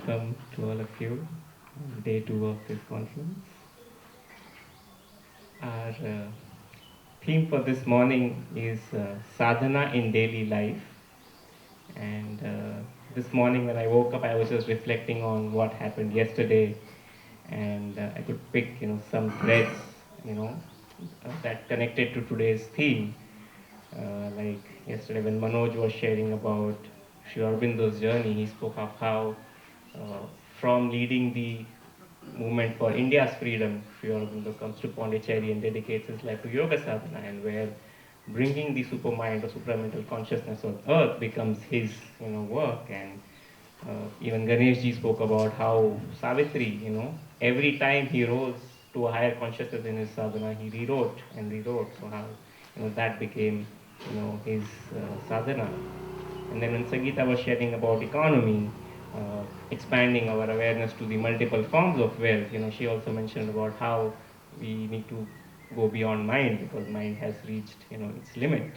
welcome to all of you on day two of this conference. Our theme for this morning is sadhana in daily life. And this morning when I woke up, I was just reflecting on what happened yesterday, and I could pick, some threads, that connected to today's theme. Like yesterday when Manoj was sharing about Sri Aurobindo's journey, he spoke of how uh, from leading the movement for India's freedom, Sri Aurobindo comes to Pondicherry and dedicates his life to yoga sadhana, and where bringing the supermind or supramental consciousness on earth becomes his work. And even Ganeshji spoke about how Savitri, every time he rose to a higher consciousness in his sadhana, he rewrote and rewrote. So how that became his sadhana. And then when Sangeeta was sharing about economy, expanding our awareness to the multiple forms of wealth, she also mentioned about how we need to go beyond mind because mind has reached, its limit.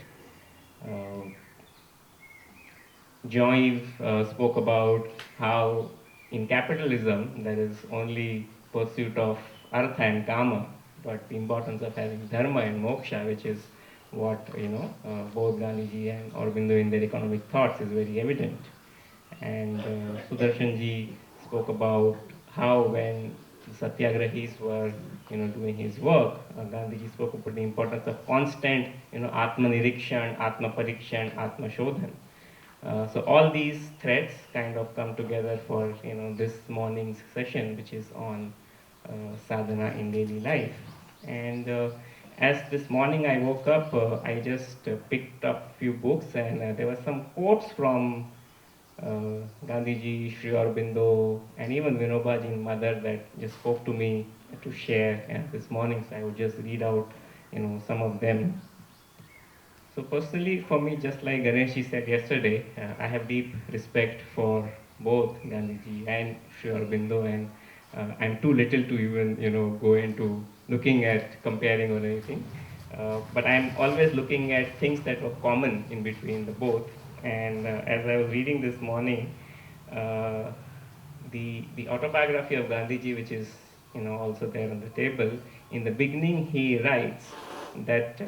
Uh, Joy spoke about how in capitalism there is only pursuit of artha and kama, but the importance of having dharma and moksha, which is what both Gandhiji and Aurobindo in their economic thoughts is very evident. And Sudarshan ji spoke about how when the satyagrahis were doing his work, Gandhiji spoke about the importance of constant atma nirikshan, atma parikshan, atma shodhan. So all these threads kind of come together for this morning's session, which is on sadhana in daily life. And as this morning I woke up, I just picked up a few books, and there were some quotes from Gandhiji, Sri Aurobindo, and even Vinobaji's mother that just spoke to me to share this morning. So I would just read out, some of them. So personally, for me, just like Ganesh said yesterday, I have deep respect for both Gandhiji and Sri Aurobindo, and I'm too little to even go into looking at comparing or anything. But I'm always looking at things that were common in between the both. And as I was reading this morning, uh, the autobiography of Gandhiji, which is also there on the table, in the beginning he writes that.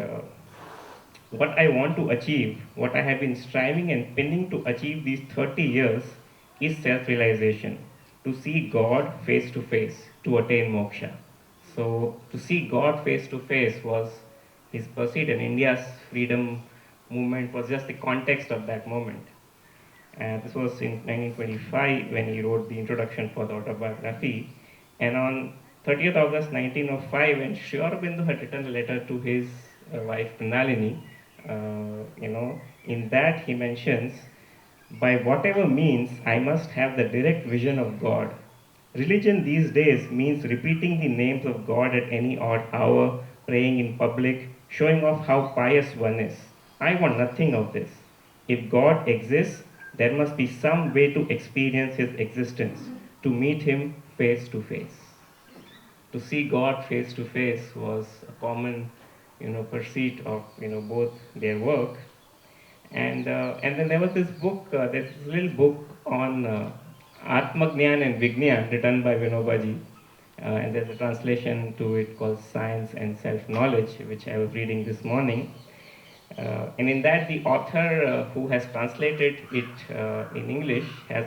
What I want to achieve, what I have been striving and pinning to achieve these 30 years is self realization, to see God face to face, to attain moksha. So, to see God face to face was his pursuit, and India's freedom movement was just the context of that moment. And this was in 1925 when he wrote the introduction for the autobiography. And on 30th August 1905, when Sri Aurobindo had written a letter to his wife Pranalini, in that he mentions, by whatever means, I must have the direct vision of God. Religion these days means repeating the names of God at any odd hour, praying in public, showing off how pious one is. I want nothing of this. If God exists, there must be some way to experience his existence, to meet him face to face. To see God face to face was a common, pursuit of both their work. And then there was this book, there's this little book on Atmagnan and Vignan written by Vinobaji. And there's a translation to it called Science and Self-Knowledge, which I was reading this morning. And in that, the author who has translated it in English has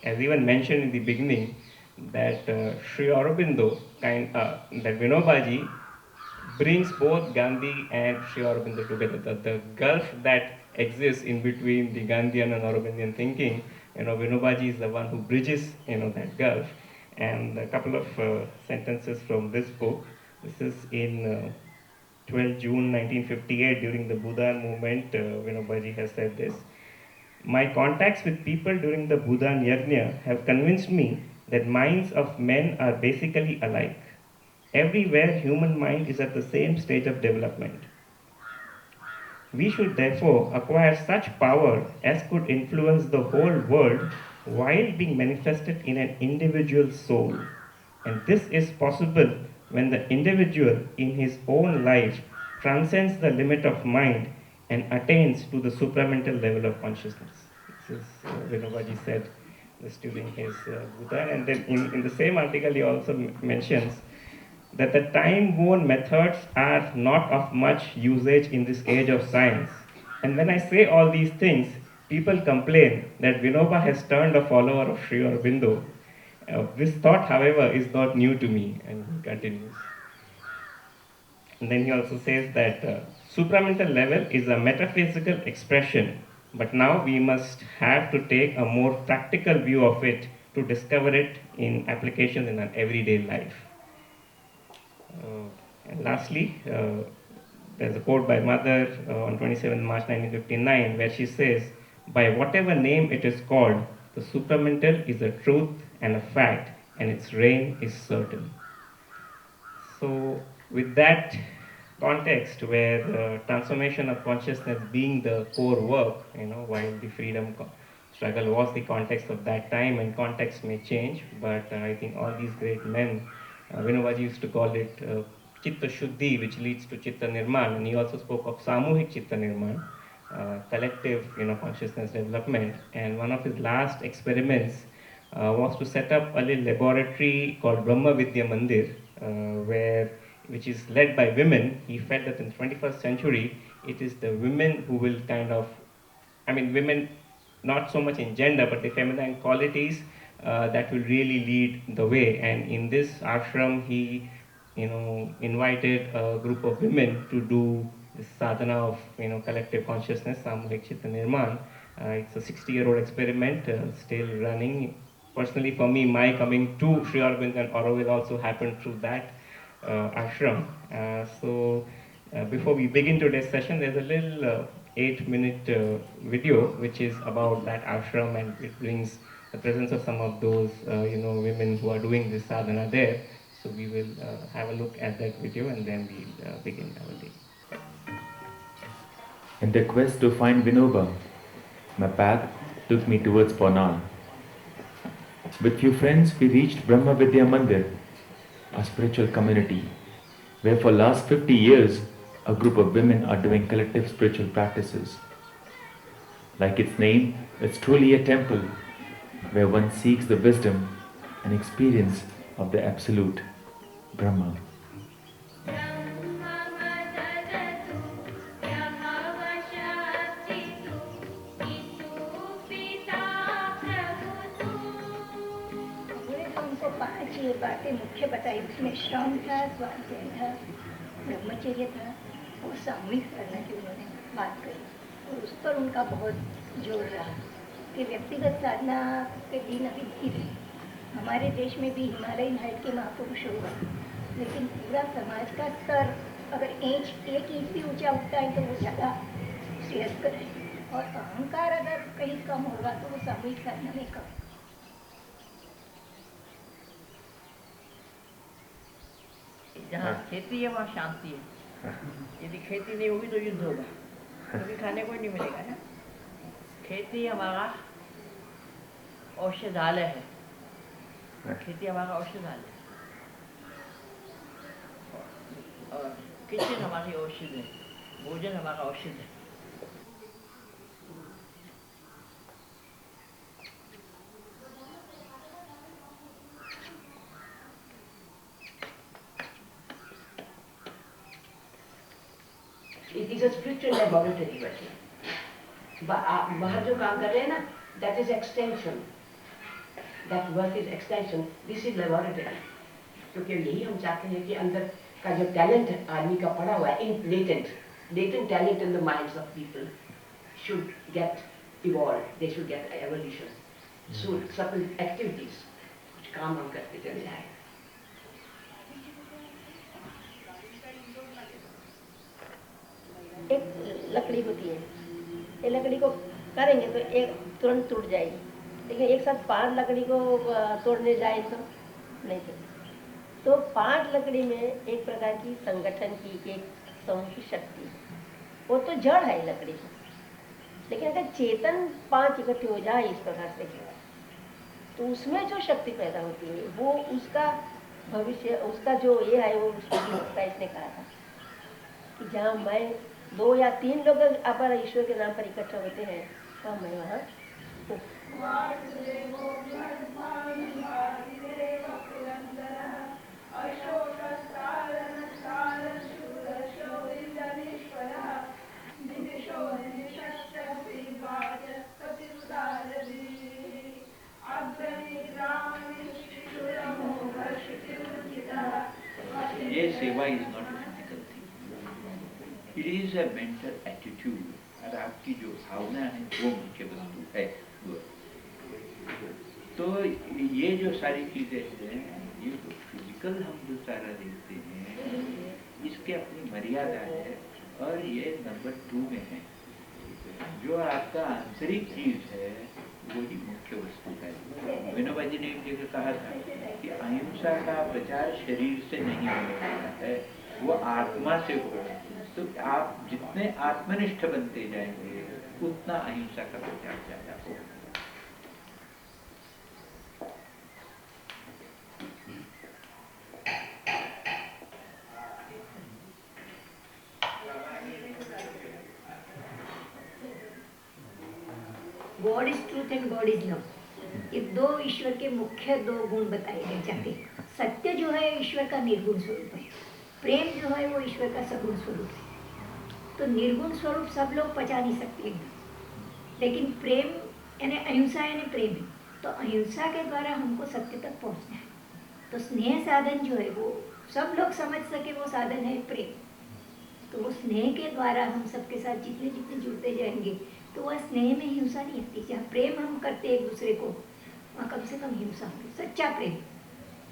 even mentioned in the beginning that Sri Aurobindo, that Vinobaji brings both Gandhi and Sri Aurobindo together. The gulf that exists in between the Gandhian and Aurobindian thinking, Vinobaji is the one who bridges, that gulf. And a couple of sentences from this book. This is in 12 June 1958 during the Bhudan movement. Vinobaji has said this. My contacts with people during the Bhudan Yajna have convinced me that minds of men are basically alike. Everywhere human mind is at the same stage of development. We should therefore acquire such power as could influence the whole world while being manifested in an individual soul. And this is possible when the individual in his own life transcends the limit of mind and attains to the supramental level of consciousness. This is Vinobaji said just during his Buddha. And then in the same article, he also mentions that the time-worn methods are not of much usage in this age of science. And when I say all these things, people complain that Vinoba has turned a follower of Sri Aurobindo. This thought, however, is not new to me, and he continues. And then he also says that supramental level is a metaphysical expression, but now we must have to take a more practical view of it to discover it in applications in an everyday life. And lastly, there's a quote by Mother on 27 March 1959 where she says, "By whatever name it is called, the supramental is a truth and a fact, and its reign is certain." So, with that context, where the transformation of consciousness being the core work, while the freedom struggle was the context of that time, and context may change, but I think all these great men, Vinobaji used to call it Chitta Shuddhi, which leads to Chitta Nirman, and he also spoke of Samuhik Chitta Nirman, collective, consciousness development. And one of his last experiments was to set up a little laboratory called Brahma Vidya Mandir, which is led by women. He felt that in the 21st century, it is the women who will women not so much in gender, but the feminine qualities that will really lead the way. And in this ashram, he, invited a group of women to do this sadhana of, collective consciousness, Samuhik Chitta Nirman. It's a 60-year-old experiment, still running. Personally, for me, my coming to Sri Aurobindo and Auroville also happened through that ashram. Before we begin today's session, there's a little 8-minute video which is about that ashram, and it brings the presence of some of those women who are doing this sadhana there. So we will have a look at that video and then we'll begin our day. In the quest to find Vinoba, my path took me towards Ponan. With few friends, we reached Brahma Vidya Mandir, a spiritual community, where for last 50 years, a group of women are doing collective spiritual practices. Like its name, it's truly a temple where one seeks the wisdom and experience of the Absolute, Brahma. बातें मुख्य बताई, उसमें श्रम था, स्वाध्याय था, ब्रह्मचर्य था और सामूहिक साधना की उन्होंने बात करी, और उस पर उनका बहुत जोर रहा कि व्यक्तिगत साधना के दिन अभी धीर है। हमारे देश में भी हिमालयन हाइट के महापुरुष होगा, लेकिन पूरा समाज का स्तर अगर एक इंच भी ऊंचा उठता है तो वो ज़्यादा श्रेयस्कर है, और अहंकार अगर कहीं कम होगा तो वो सामूहिक साधना में कम। जहाँ खेती है वहाँ शांति है। यदि खेती नहीं होगी तो युद्ध होगा, क्योंकि खाने को ही नहीं मिलेगा ना। खेती हमारा औषधालय है, खेती हमारा औषधालय और किचन हमारी औषध है, भोजन हमारा औषध है। It is a spiritual laboratory वैसे। बाहर जो काम कर रहे हैं ना, that is extension, that work is extension, this is laboratory। क्योंकि यही हम चाहते हैं कि अंदर का जो talent आदमी का पड़ा हुआ है, latent talent in the minds of people should get evolved, they should get evolution। So subtle activities, कुछ काम हम करते चले जाए। एक लकड़ी होती है, ये लकड़ी को करेंगे तो एक तुरंत टूट जाएगी, लेकिन एक साथ 5 लकड़ी को तोड़ने जाए तो नहीं चलेगी। तो 5 लकड़ी में एक प्रकार की संगठन की, एक समूह की शक्ति, वो तो जड़ है लकड़ी की, लेकिन अगर चेतन 5 इकट्ठे हो जाए इस प्रकार से तो उसमें जो शक्ति पैदा होती है वो उसका भविष्य, उसका जो ये है वो उसका इसने कहा था कि जहाँ मैं 2 या 3 लोग अपर ईश्वर के नाम पर इकट्ठा होते हैं तो मैं वहाँ ये सेवा is not a physical thing, it is a mental attitude. और आपकी जो भावना है वो मुख्य वस्तु है। तो ये जो सारी चीजें हैं, ये जो फिजिकल हम जो सारा देखते हैं, इसके अपनी मर्यादा है। और ये नंबर 2 में है, जो आपका आंतरिक चीज है वही मुख्य वस्तु है। विनोबा जी ने एक जगह कहा था कि अहिंसा का प्रचार शरीर से नहीं होने वाला है, वो आत्मा से हो। तो आप जितने आत्मनिष्ठ बनते जाएंगे उतना अहिंसा का प्रचार ज्यादा होगा। God is truth and God is love, ये दो ईश्वर के मुख्य दो गुण बताए गए जाते हैं। सत्य जो है ईश्वर का निर्गुण स्वरूप है, प्रेम जो है वो ईश्वर का सगुण स्वरूप है। तो निर्गुण स्वरूप सब लोग पचा नहीं सकते एकदम, लेकिन प्रेम यानी अहिंसा यानी प्रेम है। तो अहिंसा के द्वारा हमको सत्य तक पहुंचना है। तो स्नेह साधन जो है वो सब लोग समझ सके, वो साधन है प्रेम। तो वो स्नेह के द्वारा हम सबके साथ जितने जितने जुड़ते जाएंगे, तो वह स्नेह में हिंसा नहीं आती। जहाँ प्रेम हम करते एक दूसरे को, वहाँ कम से कम हिंसा होगी। सच्चा प्रेम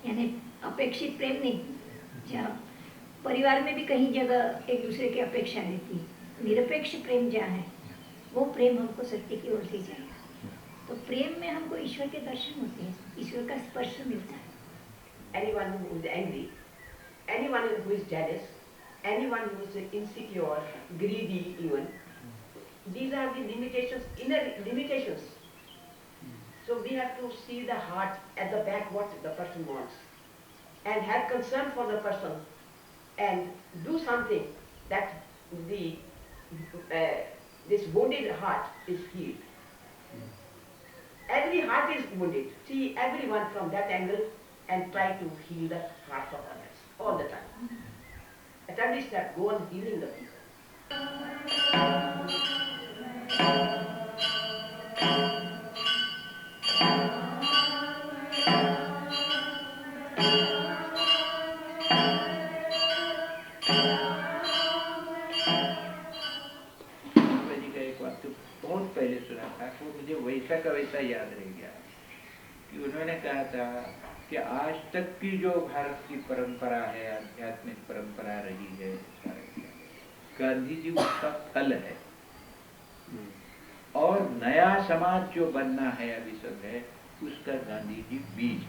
यानी अपेक्षित प्रेम नहीं। जहाँ परिवार में भी कहीं जगह एक दूसरे की अपेक्षा रहती है, निरपेक्ष प्रेम जहाँ है वो प्रेम हमको सत्य की ओर ले जाएगा। तो प्रेम में हमको ईश्वर के दर्शन होते हैं, ईश्वर का स्पर्श मिलता है। Anyone who is angry, anyone who is jealous, anyone who is insecure, greedy even, these are the limitations, inner limitations. So we have to see the heart at the back, what the person wants, and have concern for the person, and do something that this wounded heart is healed. Every heart is wounded. See everyone from that angle and try to heal the hearts of others all the time. Establish that, go on healing the people. जी का एक वाक्य बहुत पहले सुना था, वो मुझे वैसा का वैसा याद रह गया कि उन्होंने कहा था कि आज तक की जो भारत की परंपरा है, आध्यात्मिक परंपरा रही है, गांधी जी उसका फल है, और नया समाज जो बनना है अभी सब है, उसका गांधी जी बीज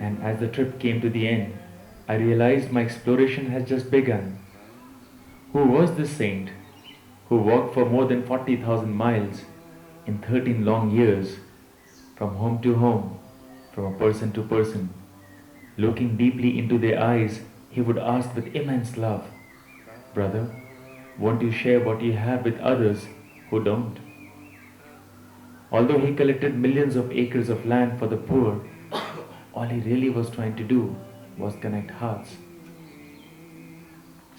And as the trip came to the end, I realized my exploration has just begun. Who was this saint who walked for more than 40,000 miles in 13 long years, from home to home, from a person to person? Looking deeply into their eyes, he would ask with immense love, "Brother, won't you share what you have with others who don't?" Although he collected millions of acres of land for the poor, all he really was trying to do was connect hearts.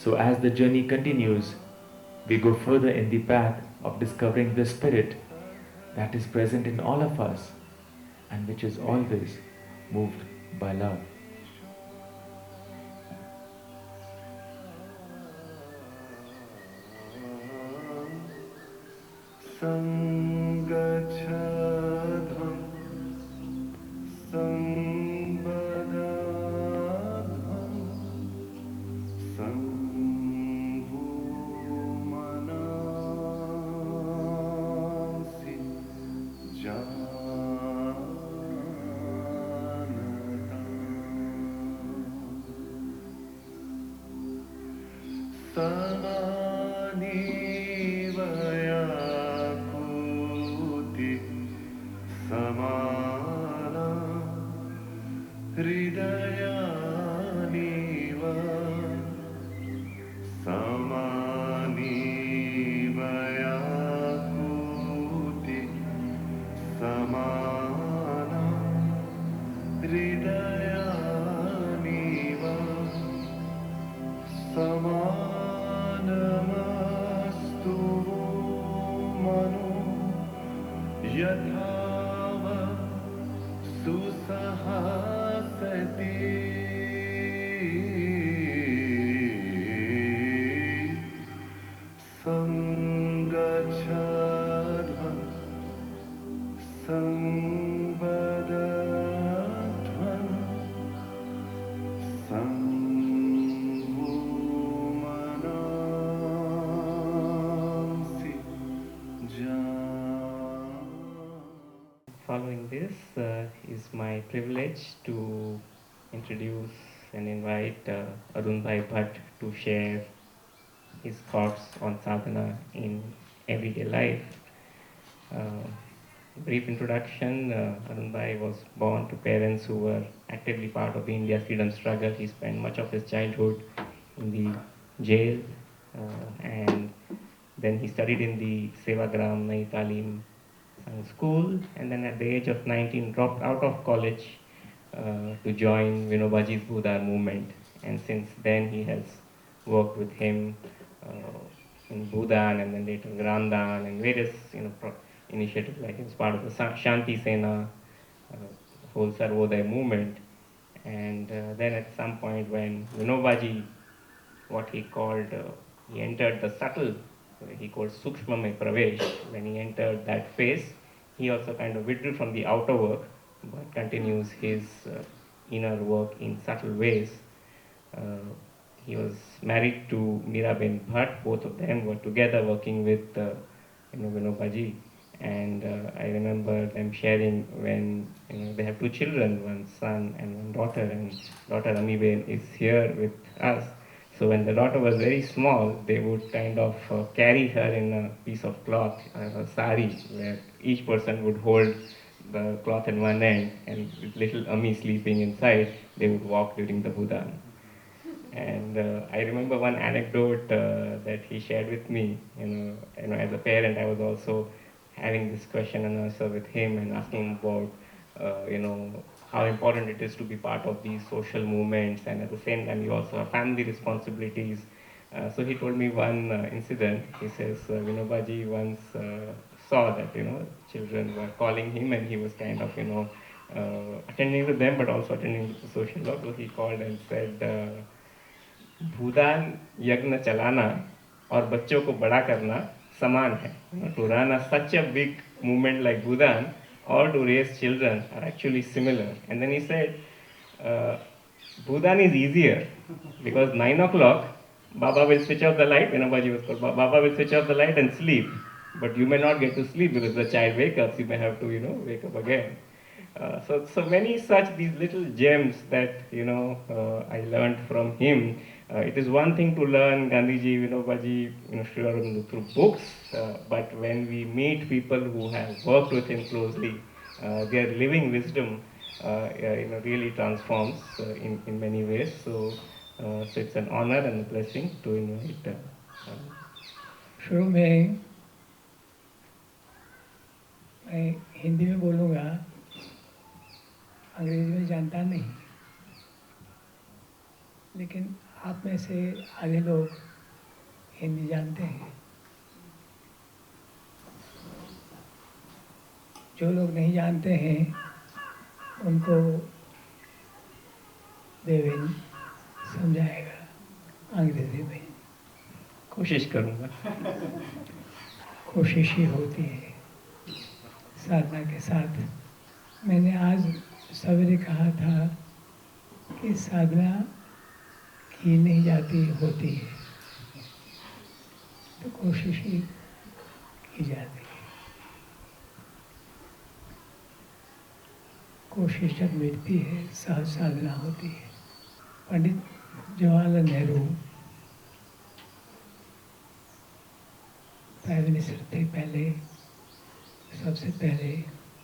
So as the journey continues, we go further in the path of discovering the spirit that is present in all of us and which is always moved by love. हृदयानिव समानमस्तु मनो यथा वा सुसहासते संगच्छध्वं संवदध्वं संवो मनांसि Following this, is my privilege to introduce and invite Arun Bhatt to share his thoughts on sadhana in everyday life. Brief introduction, Arun was born to parents who were actively part of the India freedom struggle. He spent much of his childhood in the jail, and then he studied in the Sevagram Nai Talim school, and then at the age of 19 dropped out of college to join Vinobaji's Buddha movement, and since then he has worked with him in Bhutan and then later Grandan and various initiatives, like he was part of the Shanti Sena, whole Sarvodaya movement. And then at some point when Vinobaji, what he called, he entered the subtle, he called Sukshmamay Pravesh, when he entered that phase, he also kind of withdrew from the outer work, but continues his inner work in subtle ways. He was married to Miraben Bhatt. Both of them were together working with Vinobaji. And I remember them sharing when they have two children, one son and one daughter, and daughter Amiben is here with us. So when the daughter was very small, they would kind of carry her in a piece of cloth, a sari, where each person would hold the cloth in one end, and with little Ami sleeping inside, they would walk during the Bhudan. And I remember one anecdote that he shared with me. As a parent, I was also having this question and answer with him and asking about, how important it is to be part of these social movements, and at the same time, you also have family responsibilities. So he told me one incident. He says Vinobaji once saw that children were calling him, and he was kind of attending to them, but also attending to the social work. So he called and said, भूदान यज्ञ चलाना और बच्चों को बड़ा करना समान है. To run a such a big movement like Bhudan or to raise children are actually similar. And then he said, Bhudan is easier because 9 o'clock Baba will switch off the light. Baji was called. Baba will switch off the light and sleep, but you may not get to sleep because the child wakes up. You may have to wake up again. So many such these little gems that I learned from him. It is one thing to learn Gandhiji, Vinobaji, Sri Aurobindo through books, but when we meet people who have worked with him closely, their living wisdom, really transforms in many ways. So it's an honor and a blessing to invite. शुरू में मैं हिंदी में बोलूँगा, अंग्रेजी में जानता नहीं, लेकिन आप में से आधे लोग हिंदी जानते हैं. जो लोग नहीं जानते हैं उनको देवेन समझाएगा अंग्रेजी में. कोशिश करूँगा. कोशिश ही होती है साधना के साथ. मैंने आज सवेरे कहा था कि साधना की नहीं जाती, होती है, तो कोशिश ही की जाती है. कोशिश जब मिटती है सहज साधना होती है. पंडित जवाहरलाल नेहरू प्राइम मिनिस्टर थे, पहले सबसे पहले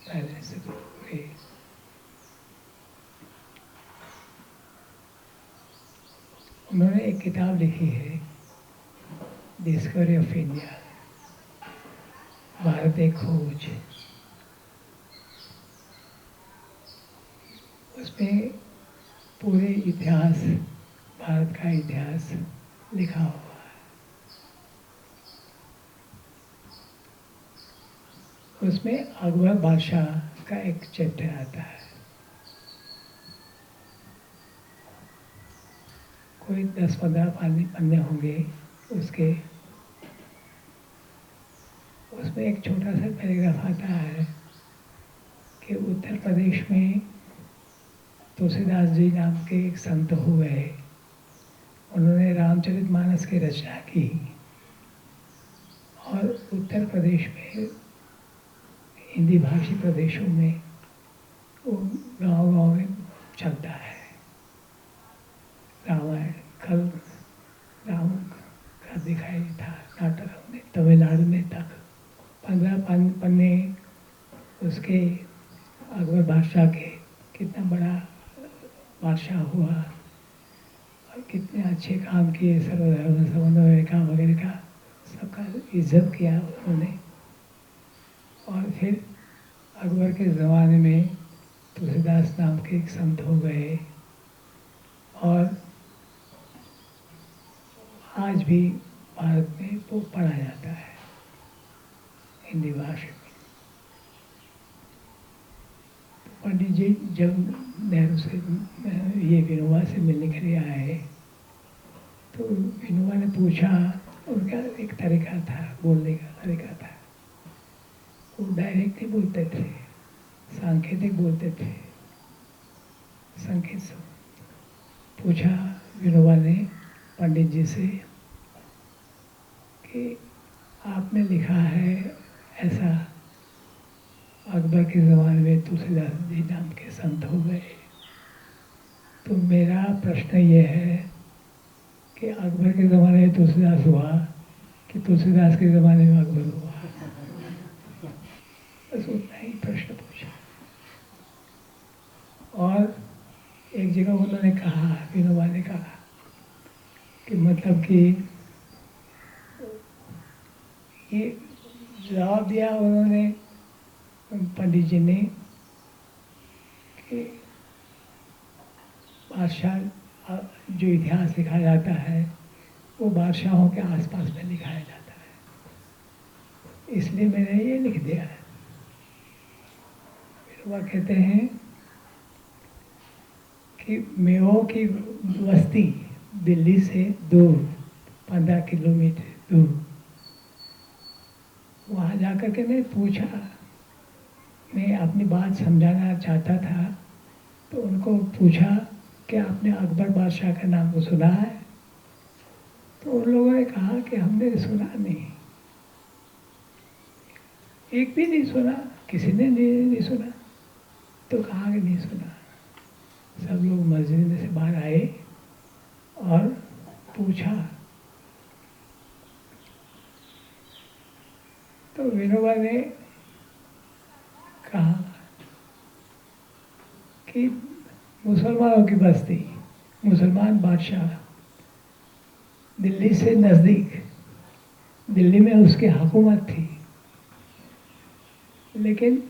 प्राइम मिनिस्टर हुए. उन्होंने एक किताब लिखी है, डिस्कवरी ऑफ इंडिया, भारत एक खोज. उसमें पूरे इतिहास, भारत का इतिहास लिखा हुआ है। उसमें अकबर बादशाह का एक चैप्टर आता है। कोई 10-15 पन्ने होंगे उसके। उसमें एक छोटा सा पैराग्राफ आता है कि उत्तर प्रदेश में तुलसीदास जी नाम के एक संत हुए। उन्होंने रामचरितमानस की रचना की और उत्तर प्रदेश में, हिंदी भाषी प्रदेशों में वो गांव-गांव में चलता है रामायण। कल राम का दिखाई था नाटक हमने तमिलनाडु में तक 15 पन्ने उसके अकबर बादशाह के, कितना बड़ा बादशाह हुआ और कितने अच्छे काम किए, सर्वधर्म समन्वय का वगैरह का सबका इज्जत किया उन्होंने। और फिर अकबर के ज़माने में तुलसीदास नाम के एक संत हो गए और आज भी भारत में वो पढ़ा जाता है हिंदी भाषा में। तो पंडित जी जब नेहरू से ये विनोबा से मिलने के लिए आए तो विनोबा ने पूछा, उनका एक तरीका था, बोलने का तरीका था। वो डायरेक्ट नहीं बोलते थे, सांकेतिक बोलते थे, संकेत से। पूछा विनोबा ने पंडित जी से कि आपने लिखा है ऐसा, अकबर के ज़माने में तुलसीदास जी नाम के संत हो गए। तो मेरा प्रश्न ये है कि अकबर के ज़माने में तुलसीदास हुआ कि तुलसीदास के ज़माने में अकबर हुआ? बस उतना ही प्रश्न पूछा। और एक जगह उन्होंने कहा, विनोबा ने कहा कि मतलब कि ये जवाब दिया उन्होंने, पंडित जी ने, कि बादशाह जो इतिहास लिखा जाता है वो बादशाहों के आसपास में लिखाया जाता है, इसलिए मैंने ये लिख दिया है। विनोबा कहते हैं कि मेओ की बस्ती दिल्ली से दूर 15 किलोमीटर दूर, वहाँ जाकर के मैं पूछा, मैं अपनी बात समझाना चाहता था तो उनको पूछा कि आपने अकबर बादशाह का नाम सुना है? तो उन लोगों ने कहा कि हमने सुना नहीं, एक भी नहीं सुना, किसी ने नहीं सुना। तो कहा कि नहीं सुना। सब लोग मस्जिद में से बाहर आए और पूछा तो विनोबा ने कहा कि मुसलमानों की बस्ती, मुसलमान बादशाह, दिल्ली से नज़दीक, दिल्ली में उसकी हुकूमत थी, लेकिन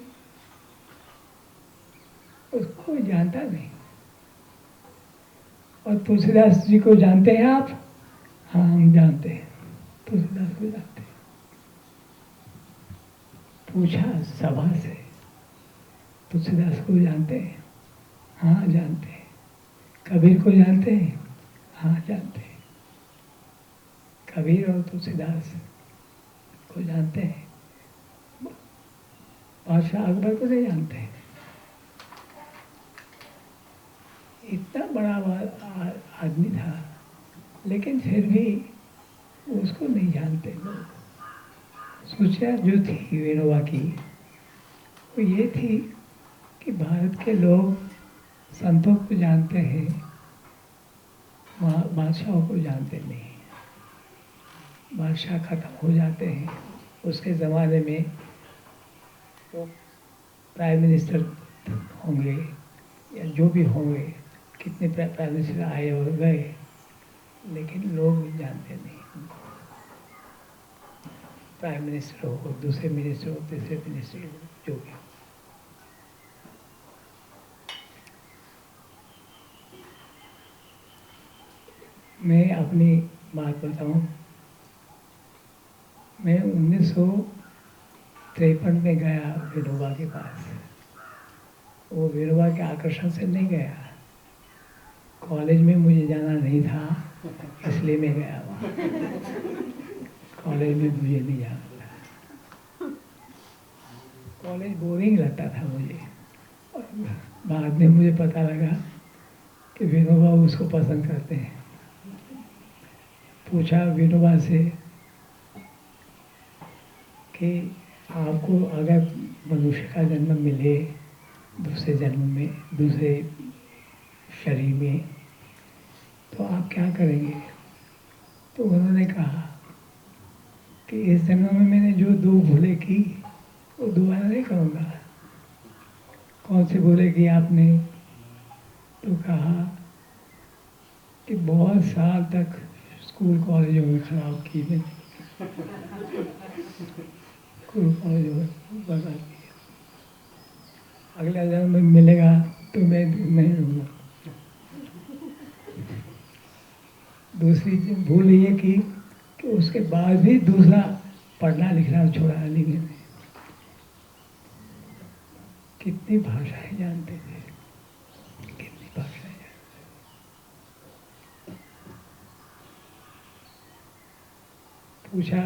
उसको कोई जानता नहीं। और तुलसीदास जी को जानते हैं आप? हाँ, हम जानते हैं, तुलसीदास को जानते हैं। पूछा सभा से, तुलसीदास को जानते हैं? हाँ जानते हैं। कबीर को जानते हैं? हाँ जानते हैं। कबीर और तुलसीदास को जानते हैं, बादशाह अकबर को नहीं जानते हैं। इतना बड़ा आदमी था, लेकिन फिर भी उसको नहीं जानते लोग। सोचा जो थी विनोबा की वो ये थी कि भारत के लोग संतों को जानते हैं, बादशाहों को जानते नहीं। बादशाह खत्म हो जाते हैं, उसके ज़माने में वो प्राइम मिनिस्टर होंगे या जो भी होंगे, कितने प्राइम मिनिस्टर आए और गए, लेकिन लोग जानते नहीं उनको। प्राइम मिनिस्टर हो, दूसरे मिनिस्टर हो, तीसरे मिनिस्टर हो, जो भी हो। मैं अपनी बात बताऊं, मैं 1953 में गया विनोबा के पास। वो विनोबा के आकर्षण से नहीं गया, कॉलेज में मुझे जाना नहीं था इसलिए मैं गया वहाँ। कॉलेज में मुझे नहीं जाना था, कॉलेज बोरिंग लगता था मुझे। और बाद में मुझे पता लगा कि विनोबा उसको पसंद करते हैं। पूछा विनोबा से कि आपको अगर मनुष्य का जन्म मिले दूसरे जन्म में, दूसरे शरीर में, तो आप क्या करेंगे? तो उन्होंने कहा कि इस जन्म में मैंने जो 2 भूलें की वो दोबारा नहीं करूँगा। कौन सी भूलें की आपने? तो कहा कि बहुत साल तक स्कूल कॉलेजों में खराब की मैंने, स्कूल कॉलेजों में बर्बाद किया। अगला जन्म में मिलेगा तो मैं नहीं लूँगा। दूसरी भूल ये की कि उसके बाद भी दूसरा पढ़ना लिखना छोड़ा नहीं मैंने। कितनी भाषाएं जानते थे, कितनी भाषाएं जानते। पूछा,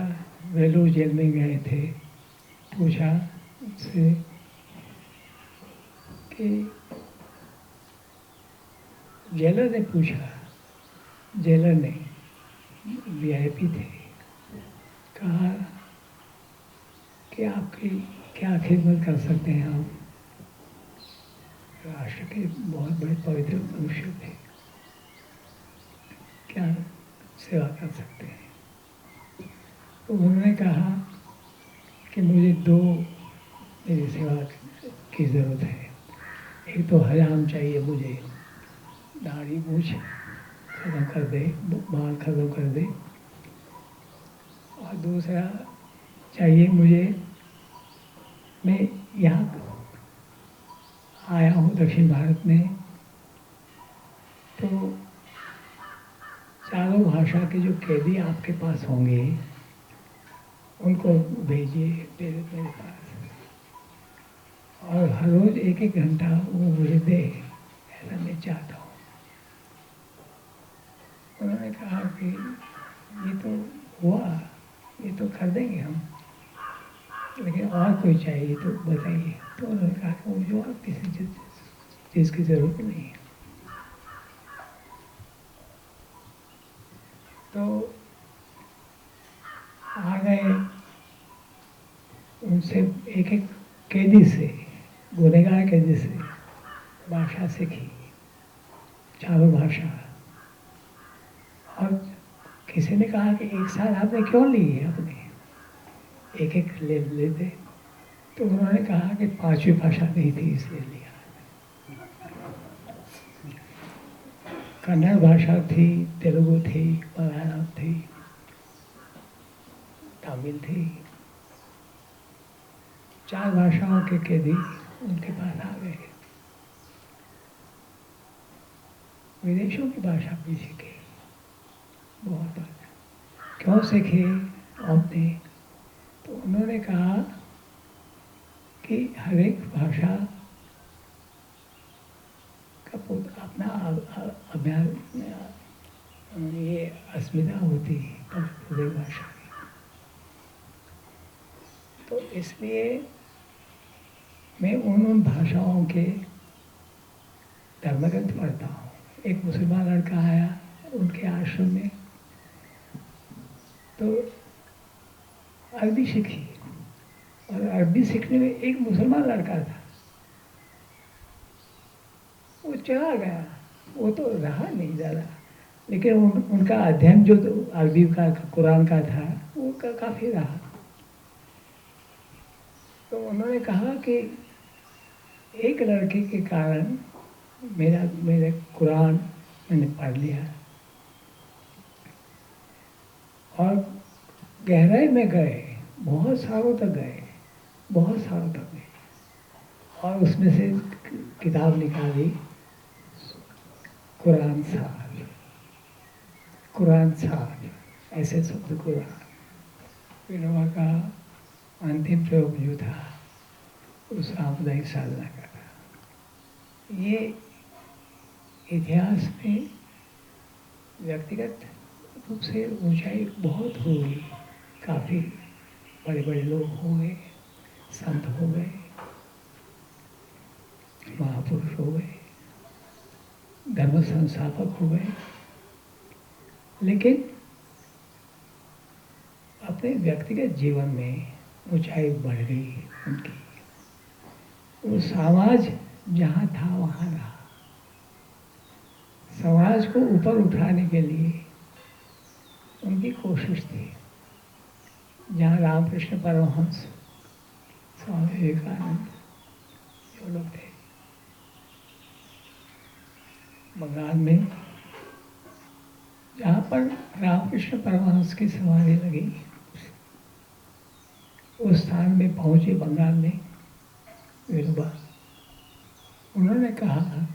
वेलूर जेल में गए थे, पूछा उससे कि जेलर ने पूछा, जेलर ने, वीआईपी थे, कहा कि आपकी क्या खिदमत कर सकते हैं हम? राष्ट्र के बहुत बड़े पवित्र मनुष्य थे, क्या सेवा कर सकते हैं? तो उन्होंने कहा कि मुझे 2 मेरी सेवा की ज़रूरत है। एक तो हजाम चाहिए मुझे, दाढ़ी मूछ खत्म कर दे, बाल खत्म कर दे, और दूसरा चाहिए मुझे, मैं यहाँ आया हूँ दक्षिण भारत में, तो चारों भाषा के जो कैदी आपके पास होंगे उनको भेजिए मेरे पास, और हर रोज़ 1-1 घंटा वो मुझे दे, ऐसा मैं चाहता हूँ। उन्होंने कहा कि ये तो हुआ, ये तो कर देंगे हम, लेकिन और कोई चाहिए तो बताइए। तो उन्होंने कहा कि मुझे और किसी चीज़ की ज़रूरत नहीं है। तो आ गए, उनसे 1-1 कैदी से, गुनहगार कैदी से भाषा सीखी, चारों भाषा। और किसी ने कहा कि 1 साल आपने क्यों ली है अपने, 1-1 ले लेते। तो उन्होंने कहा कि 5वीं भाषा नहीं थी इसलिए लिया। कन्नड़ भाषा थी, तेलुगु थी, मलयालम थी, तमिल थी, 4 भाषाओं के कैदी उनके पास आ गए। विदेशों की भाषा भी सीखी, बहुत भाषा। क्यों सीखे आपने? तो उन्होंने कहा कि हर एक भाषा का अपना अभ्यास, ये अस्मिता होती है पूरी भाषा की। तो इसलिए मैं उन भाषाओं के धर्मग्रंथ पढ़ता हूँ। एक मुसलमान लड़का आया उनके आश्रम में, तो अरबी सीखी, और अरबी सीखने में एक मुसलमान लड़का था, वो चला गया, वो तो रहा नहीं ज़्यादा, लेकिन उनका अध्ययन जो अरबी का कुरान का था वो काफ़ी रहा। तो उन्होंने कहा कि एक लड़के के कारण मेरे कुरान मैंने पढ़ लिया, और गहराई में गए, बहुत सालों तक गए, बहुत सालों तक गए, और उसमें से किताब निकाली, कुरान साल, कुरान साहब, ऐसे शब्द कुरान। विनोबा का अंतिम प्रयोग जो था वो सामुदायिक साधना का था। ये इतिहास में व्यक्तिगत रूप से ऊंचाई बहुत हो गई, काफ़ी बड़े बड़े लोग हो गए, संत हो गए, महापुरुष हो गए, धर्म संस्थापक हो गए, लेकिन अपने व्यक्तिगत जीवन में ऊंचाई बढ़ गई उनकी। वो समाज जहाँ था वहाँ रहा। समाज को ऊपर उठाने के लिए उनकी कोशिश थी। जहाँ रामकृष्ण परमहंस, स्वामी विवेकानंद जो लोग थे, बंगाल में जहाँ पर रामकृष्ण परमहंस की समाधि लगी, उस स्थान में पहुँचे बंगाल में विनोबा। उन्होंने कहा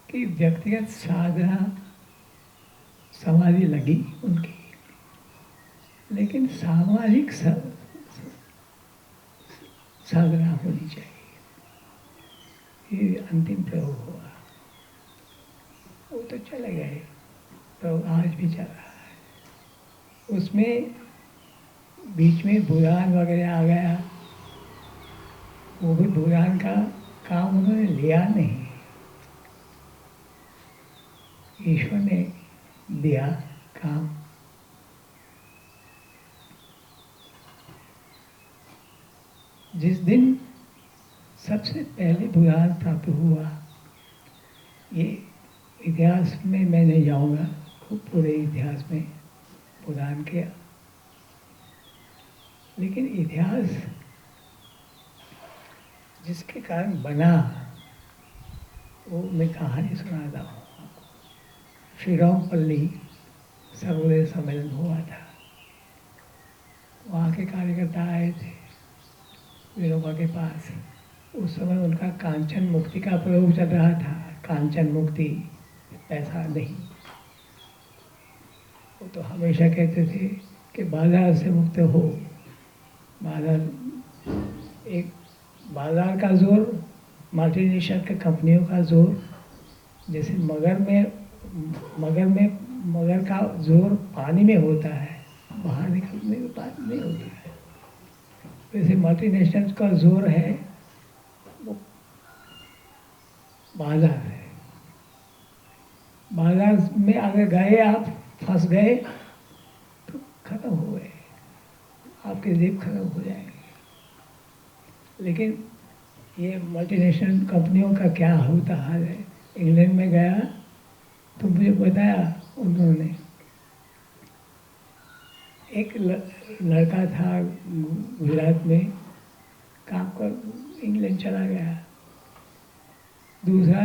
कि व्यक्तिगत साधना समाधि लगी उनकी, लेकिन सामाजिक साधना होनी चाहिए। ये अंतिम प्रयोग हुआ। वो तो चले गए, तो आज भी चल रहा है। उसमें बीच में भूदान वगैरह आ गया, वो भी भूदान का काम उन्होंने लिया नहीं, ईश्वर ने दिया काम। जिस दिन सबसे पहले भूदान प्राप्त हुआ, ये इतिहास में मैं नहीं जाऊंगा, खूब पूरे इतिहास में भूदान किया, लेकिन इतिहास जिसके कारण बना वो मैं कहानी सुनाता हूँ। श्रीरामपल्ली सर्वोदय सम्मेलन हुआ था, वहाँ के कार्यकर्ता आए थे विनोबा के पास। उस समय उनका कांचन मुक्ति का प्रयोग चल रहा था। कांचन मुक्ति, पैसा नहीं। वो तो हमेशा कहते थे कि बाजार से मुक्त हो। बाजार, एक बाजार का जोर, मल्टीनेशनल के कंपनियों का जोर, जैसे मगर का जोर पानी में होता है, बाहर निकलने के बाद नहीं होता है। वैसे मल्टीनेशनल का जोर है वो बाजार है। बाजार में अगर गए, आप फंस गए तो खत्म हो गए, आपके जेब खत्म हो जाएंगे। लेकिन ये मल्टीनेशनल कंपनियों का क्या होता है। इंग्लैंड में गया तो मुझे बताया उन्होंने, एक लड़का था गुजरात में काम कर इंग्लैंड चला गया। दूसरा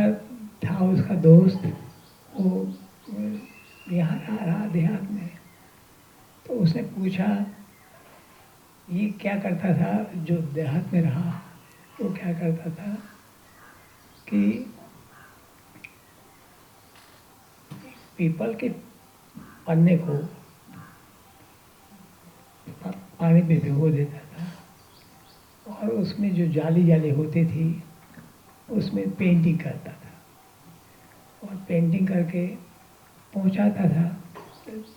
था उसका दोस्त, वो यहाँ रहा देहात में। तो उसने पूछा ये क्या करता था, जो देहात में रहा वो क्या करता था कि पीपल के पन्ने को पानी में भिगो देता था और उसमें जो जाली जाली होती थी उसमें पेंटिंग करता था और पेंटिंग करके पहुंचाता था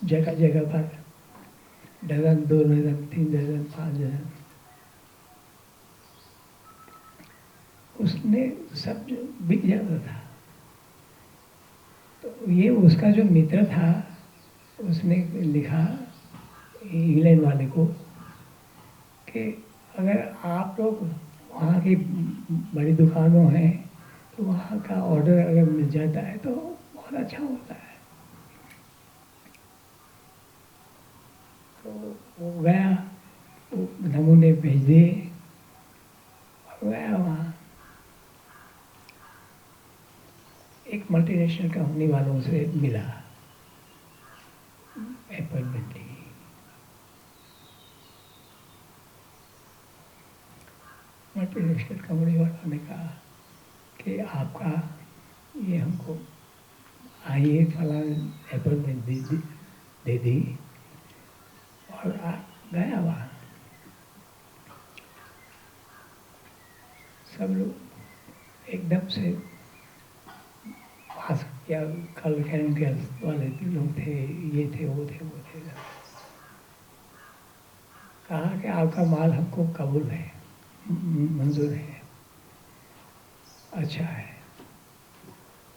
जगह जगह पर, डजन, 2 डजन, 3 डजन, 5 डजन। उसने सब जो बिक जाता था। तो ये उसका जो मित्र था उसने लिखा इंग्लैंड वाले को कि अगर आप लोग वहाँ की बड़ी दुकानों हैं तो वहाँ का ऑर्डर अगर मिल जाता है तो बहुत अच्छा होता है। तो वो गया, वो नमूने भेज दिए और गया वहाँ। एक मल्टीनेशनल कंपनी वालों से मिला, अपॉइंटमेंट ली। मल्टीनेशनल कंपनी वालों ने कहा कि आपका ये हमको आइए फलां अपॉइंटमेंट दे दी और गया वहाँ। सब लोग एकदम से पास किया, कल केमिकल वाले लोग थे, ये थे वो थे वो थे। कहा कि आपका माल हमको कबूल है, मंजूर है, अच्छा है,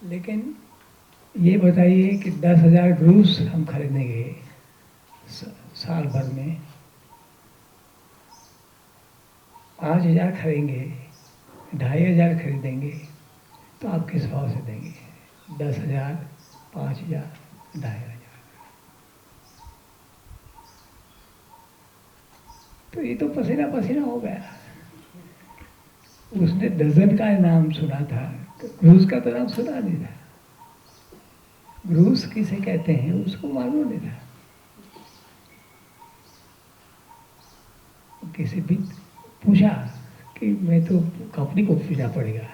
लेकिन ये बताइए कि 10,000 ग्रूस हम खरीदेंगे साल भर में, 5,000 खरीदेंगे, 2,500 खरीदेंगे, तो आप किस भाव से देंगे? 10,000, 5,000, 2,500। तो ये तो पसीना पसीना हो गया। उसने डजन का नाम सुना था, ग्रूस का तो नाम सुना नहीं था। ग्रूस किसे कहते हैं उसको मालूम नहीं था। किसी भी पूछा कि मैं तो कंपनी को पूछना पड़ेगा,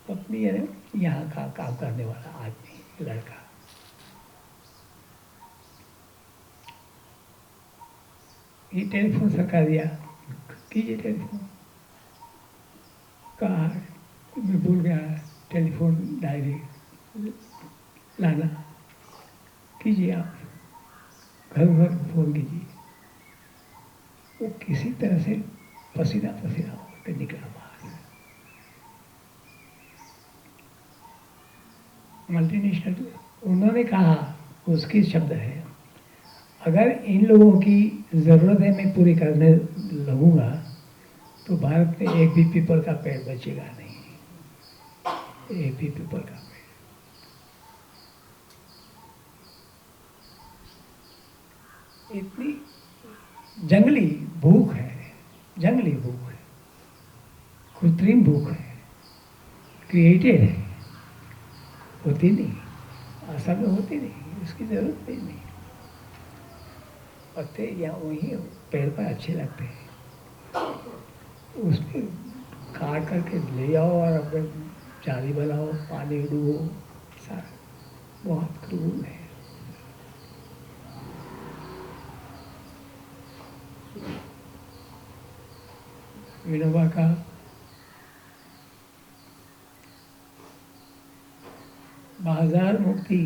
कंपनी है यहाँ का काम करने वाला आदमी, लड़का। ये टेलीफोन सरकार दिया, कीजिए टेलीफोन। कहा मैं भूल गया टेलीफोन डायरी लाना, कीजिए आप, घर घर फोन कीजिए। वो किसी तरह से पसीना पसीना होकर निकला बाहर। मल्टीनेशनल, उन्होंने कहा, उसके शब्द है, अगर इन लोगों की ज़रूरतें मैं पूरी करने लगूंगा तो भारत में एक भी पीपल का पेड़ बचेगा नहीं, एक भी पीपल का पेड़। इतनी जंगली भूख है, जंगली भूख है, कृत्रिम भूख है, क्रिएटेड है, होती नहीं, असल में होती नहीं, उसकी जरूरत भी नहीं। पत्ते या वहीं पेड़ पर अच्छे लगते हैं, उसमें काट करके ले आओ और अपने जाली बनाओ, पानी डूबो, सारा बहुत क्रूर है। विनोबा का बाजार मुक्ति,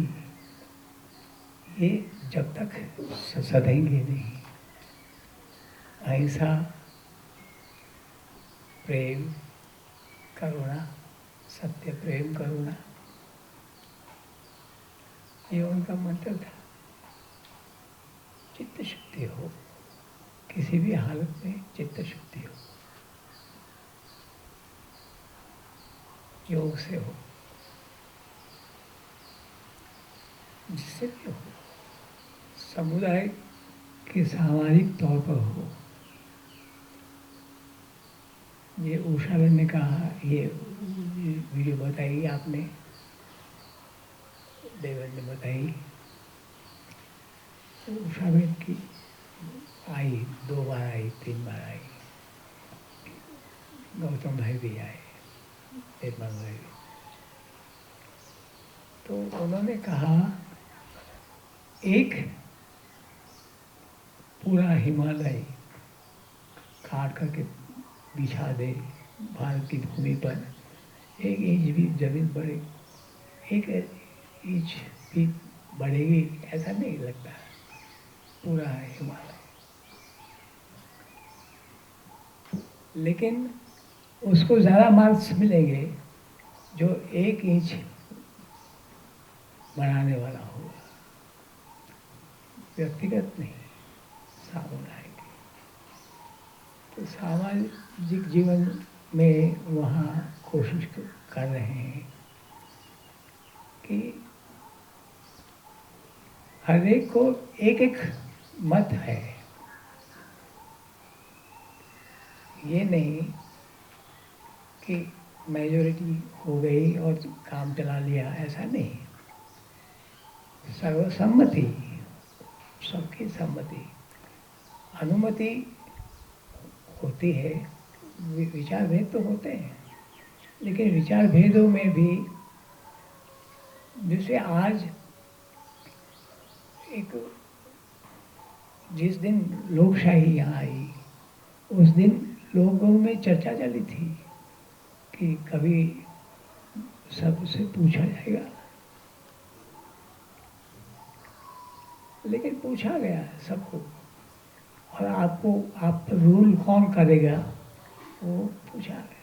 ये जब तक सधेंगे नहीं। अहिंसा, प्रेम, करुणा, सत्य, प्रेम, करुणा, ये उनका मंत्र था। चित्त शुद्धि हो, किसी भी हालत में चित्त शुद्धि हो, योग से हो, जिससे भी हो, समुदाय के सामाजिक तौर पर हो। ये उषा ने कहा, ये वीडियो बताई आपने, देवेंद्र ने बताई, उषा बहन की आई, 2 बार आई, 3 बार आई, गौतम भाई भी आए, निर्मल भाई भी। तो उन्होंने कहा, एक पूरा हिमालय काट करके बिछा दे भारत की भूमि पर, 1 इंच भी जमीन बढ़े, 1 इंच भी बढ़ेगी ऐसा नहीं लगता, पूरा हिमालय। लेकिन उसको ज़्यादा मार्क्स मिलेंगे जो 1 इंच बढ़ाने वाला होगा, व्यक्तिगत नहीं, सामुदायिक। तो सामाजिक जीवन में वहाँ कोशिश कर रहे हैं कि हर एक को एक एक मत है, ये नहीं कि मेजॉरिटी हो गई और काम चला लिया, ऐसा नहीं। सर्वसम्मति, सबकी सम्मति, अनुमति होती है, विचार भेद तो होते हैं, लेकिन विचार भेदों में भी जैसे आज एक जिस दिन लोकशाही यहाँ आई उस दिन लोगों में चर्चा चली थी कि कभी सबसे पूछा जाएगा, लेकिन पूछा गया सबको। और आपको आप पर रूल कौन करेगा वो पूछा गया।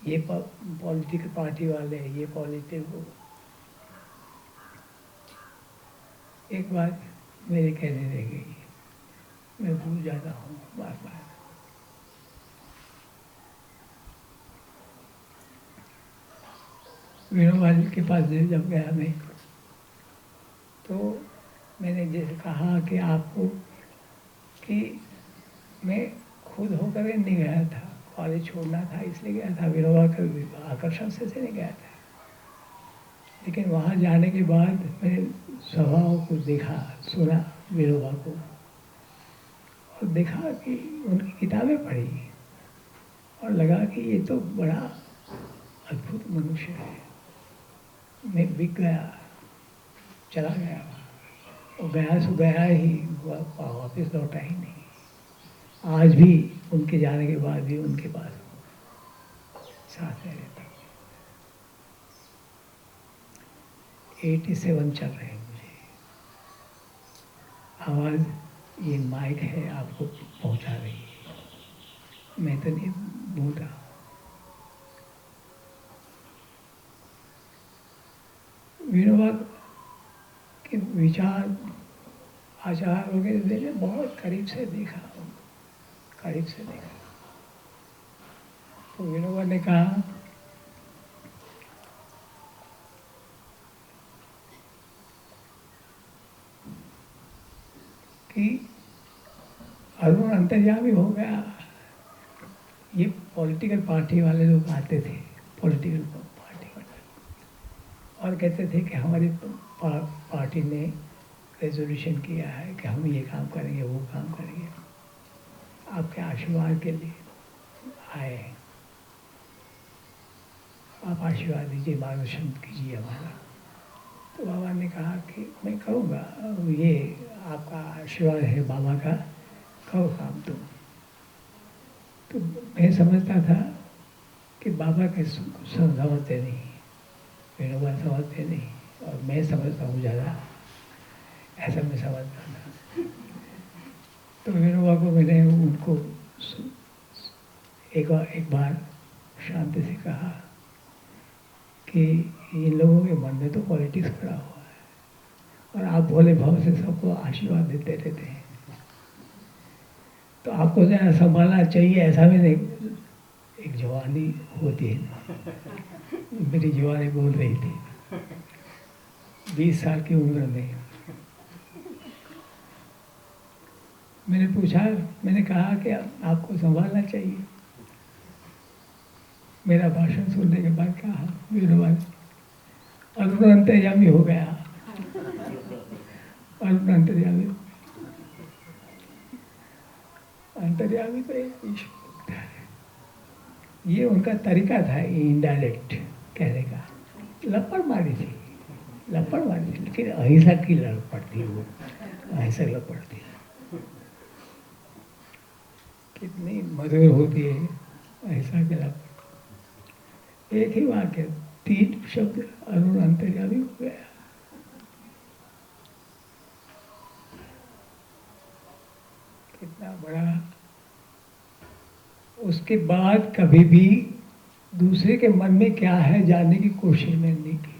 ये पॉलिटिकल पार्टी वाले, ये पॉलिटिकल। एक बात मेरे कहने रह गई, मैं भूल जाता हूँ बार बार। विनोबा जी के पास जब गया मैं, तो मैंने जैसे कहा कि आपको कि मैं खुद होकर नहीं गया था, कॉलेज छोड़ना था इसलिए गया था, विनोबा का आकर्षण से नहीं गया था। लेकिन वहाँ जाने के बाद मैंने स्वभाव को देखा, सुना विनोबा को, और देखा कि उनकी किताबें पढ़ी और लगा कि ये तो बड़ा अद्भुत मनुष्य है। मैं बिक गया, चला गया, और गया सो गया ही, वापस लौटा ही नहीं। आज भी उनके जाने के बाद भी उनके पास साथ में रहता हूँ। 87 चल रहे हैं मुझे। आवाज़ ये माइक है आपको पहुंचा रही है, मैं तो नहीं बोल रहा। विनोबा के विचार आचार वगैरह मैंने बहुत करीब से देखा, करीब से देखा। तो विनोबा ने कहा कि अरुण अंतर्यामी हो गया। ये पॉलिटिकल पार्टी वाले लोग आते थे, पॉलिटिकल पार्टी वाले, और कहते थे कि हमारी पार्टी ने रेजोल्यूशन किया है कि हम ये काम करेंगे, वो काम करेंगे, आपके आशीर्वाद के लिए आए हैं, आप आशीर्वाद दीजिए, मार्गदर्शन कीजिए हमारा। तो बाबा ने कहा कि मैं करूँगा, ये आपका आशीर्वाद है बाबा का, करो काम तुम। तो मैं समझता था कि बाबा के समझते नहीं, विनोबा समझते नहीं, और मैं समझता हूँ ज़्यादा, ऐसा मैं समझता था। तो विनोबा को मैंने उनको एक बार शांति से कहा कि इन लोगों के मन में तो पॉलिटिक्स पड़ा हुआ है, और आप भोले भाव से सबको आशीर्वाद देते रहते हैं, तो आपको ज़रा संभालना चाहिए। ऐसा भी नहीं, एक जवानी होती है, मेरी जवानी बोल रही थी 20 साल की उम्र में। मैंने पूछा, मैंने कहा कि आपको संभालना चाहिए। मेरा भाषण सुनने के बाद कहा विनोबा, अरुण अंतर्यामी हो गया, अरुण अंतर्यामी। अंतर्यामी तो एक ईश्वर है, ये उनका तरीका था इनडायरेक्ट कहने का। लपड़ मारी थी, लपड़ मारी थी, लेकिन अहिंसा की लपड़ थी वो, अहिंसा लपड़ थी। कितनी मधुर होती है अहिंसा की लपड़। एक ही वाक्य, 3 शब्द, अरुण अंतर्यामी हो गया। कितना बड़ा। उसके बाद कभी भी दूसरे के मन में क्या है जानने की कोशिश मैंने नहीं की।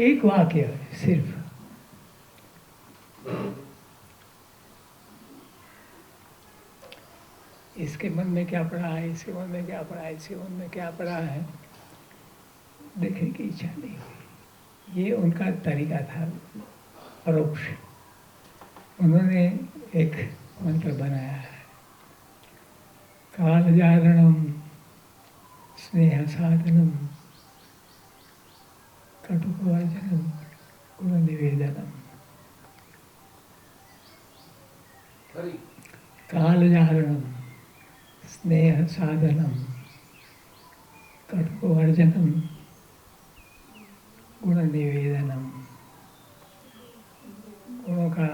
एक वाक्य है सिर्फ, इसके मन में क्या पड़ा है, इसके मन में क्या पड़ा है, इसके मन में क्या पड़ा है, देखने की इच्छा नहीं हुई। ये उनका तरीका था परोक्ष। उन्होंने एक मंत्र बनाया है, कालजारणम स्नेह साधनम कटुकवर्जनम गुण निवेदनम। कालजारणम स्नेह साधनम तत्वर्जनम गुण निवेदनम। गुणों का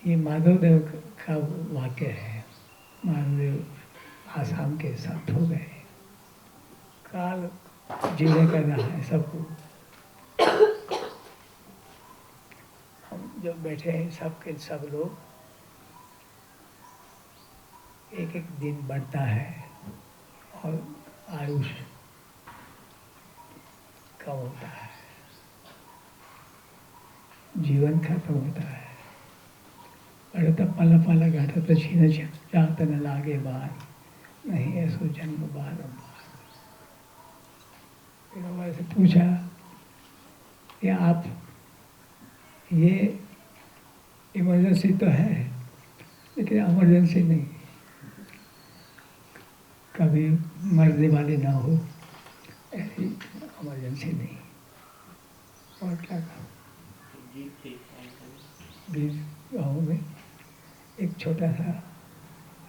ये माधवदेव का वाक्य है। माधवदेव आसाम के साथ हो गए, काल जीने का रहा है सबको। हम जब बैठे हैं सब के सब लोग, एक एक दिन बढ़ता है और आयुष कम होता है, जीवन खत्म होता है। अरे तब पल पल घटत छीन जात न लागे बार, नहीं ऐसो जन्म बारंबार। फिर हमारे से पूछा कि आप ये इमरजेंसी तो है लेकिन इमरजेंसी नहीं, कभी मरने वाले ना हो ऐसी इमरजेंसी नहीं। और क्या कहा, बीच गाँव में एक छोटा सा,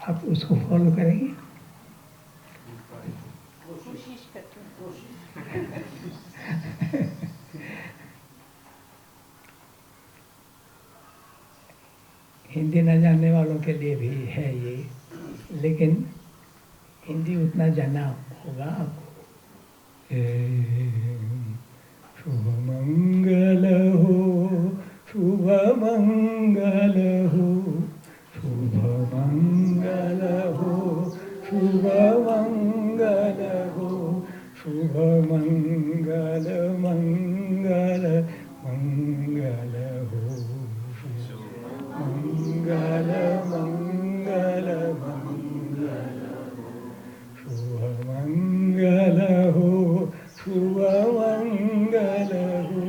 आप उसको फॉलो करेंगे? कोशिश करते हिंदी न जानने वालों के लिए भी है ये, लेकिन हिंदी उतना जानना होगा आपको। शुभ मंगल हो, शुभ मंगल हो, शुभ मंगल हो, शुभ मंगल हो, शुभ मंगल मंगल मंगल हो, मंगल मंगल मंगल हो, शुभ मंगल हो, शुभ मंगल हो,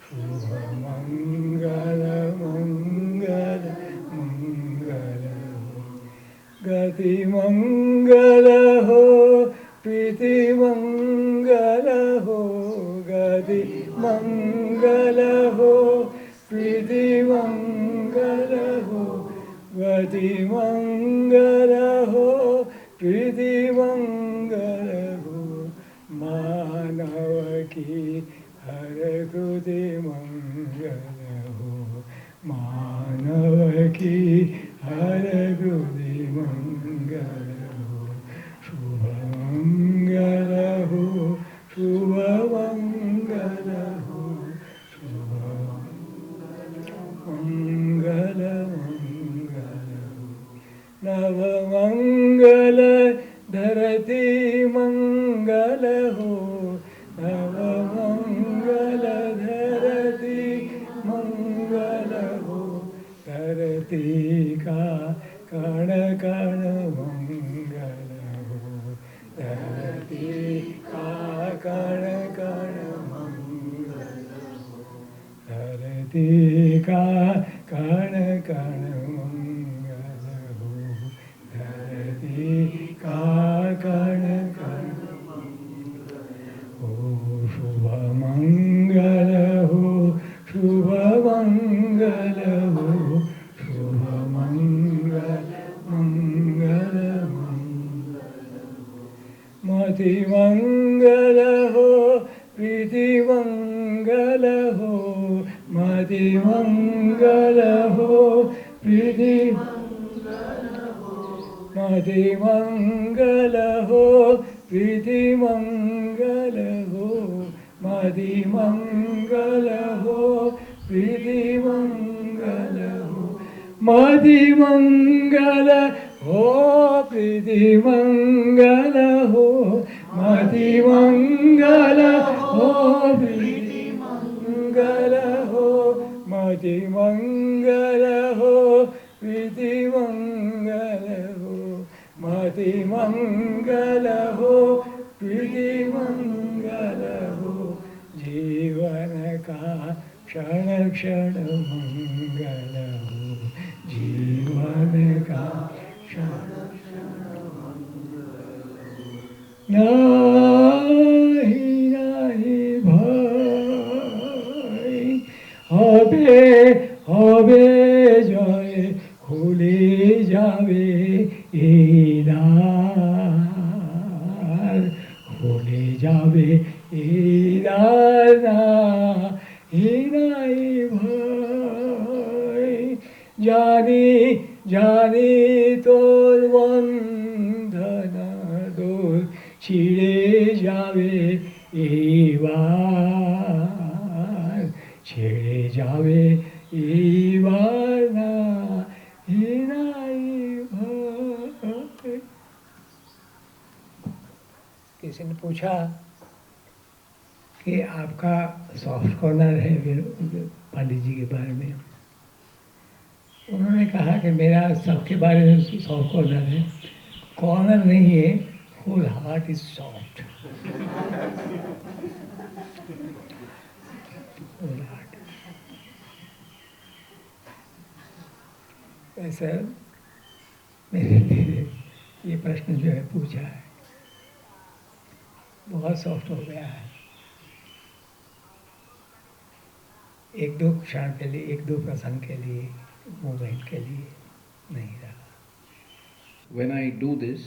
शुभ मंगल मंगल मंगल हो। गति मंगल हो, प्रीति मंगल हो, गति मंगल हो, प्रीति मंगल हो, गति मंगल हो, प्रीति मंगल हो। मानव की हर कृति मंगल हो, मानव की हर कृति मंगल हो। शुभ मंगल हो, शुभ मंगल हो, शुभ मंगल मंगल हो। नव मंगल धरती मंगल हो, नव मंगल धरती मंगल हो। धरती का कण कण मंगल हो, धरती का कण कण मंगल हो, धरती का कण कण मंगल हो, धरती का कण कण हो। शुभ मंगल हो, शुभ मंगल हो, शुभ मंगल मंगल मंगल हो। मति मंगल हो, प्रीति मंगल हो, मति मंगल हो, प्रीति मंगल हो, मति मंगल हो, प्रीति मंगल हो, मति मंगल हो, प्रीति मंगल हो। मति मंगल हो, प्रीति मंगल हो, मति मंगल हो, प्रीति मंगल हो, मति मंगल हो, प्रीति मंगल हो, मति मंगल हो, प्रीति मंगल हो। जीवन का क्षण क्षण मंगल हो, जीवन का क्षण क्षण मंगल हो। नाही नाही भय হবে হবে জয়, খুলে যাবে এই দ্বার। যাবে এই রানা হীরাই ভাই জানি জানি তোর বন্ধনা তোর ছিঁড়ে যাবে এইবার ছেড়ে যাবে এইবার না হীরাই ভাই। किसी ने पूछा कि आपका सॉफ्ट कॉर्नर है पंडित जी के बारे में। उन्होंने कहा कि मेरा सबके बारे में सॉफ्ट कॉर्नर है, कॉर्नर नहीं है, whole heart is soft. Whole heart ऐसा मेरे लिए ये प्रश्न जो है पूछा है बहुत सॉफ्ट हो गया है। एक दो क्षण के लिए, एक दो प्रसंग के लिए, मोमेंट के लिए नहीं रहा। When I do this,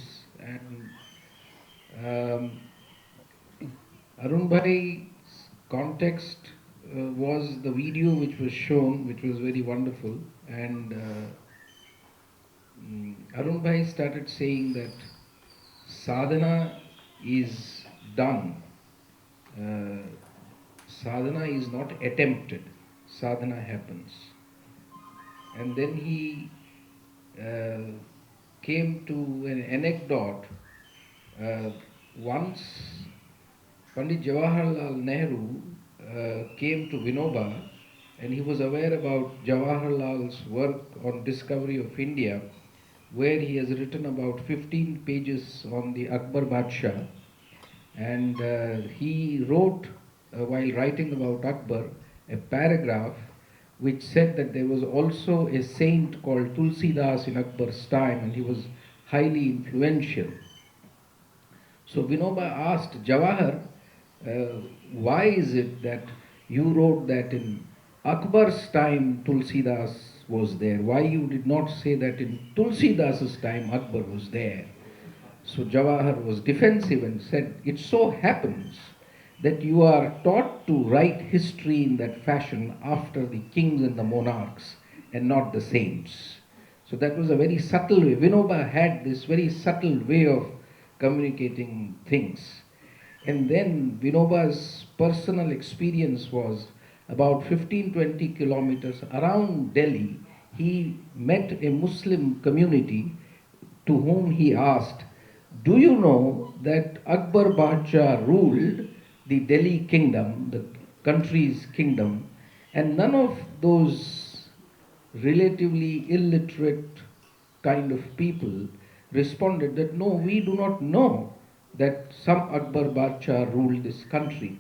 and Arun Bhai's context was the video which was shown, which was very wonderful, and Arun Bhai started saying that sadhana is done. Sadhana is not attempted, sadhana happens. And then he came to an anecdote. Once Pandit Jawaharlal Nehru came to Vinoba, and he was aware about Jawaharlal's work on discovery of India, where he has written about 15 pages on the Akbar Badshah. And he wrote, while writing about Akbar, a paragraph which said that there was also a saint called Tulsidas in Akbar's time, and he was highly influential. So Vinoba asked Jawahar, why is it that you wrote that in Akbar's time Tulsidas was there? Why you did not say that in Tulsidas's time Akbar was there? So Jawahar was defensive and said, it so happens that you are taught to write history in that fashion after the kings and the monarchs and not the saints. So that was a very subtle way. Vinoba had this very subtle way of communicating things. And then Vinoba's personal experience was about 15-20 kilometers around Delhi. He met a Muslim community to whom he asked, do you know that Akbar Badshah ruled the Delhi kingdom, the country's kingdom, and none of those relatively illiterate kind of people responded that no, we do not know that some Akbar Badshah ruled this country.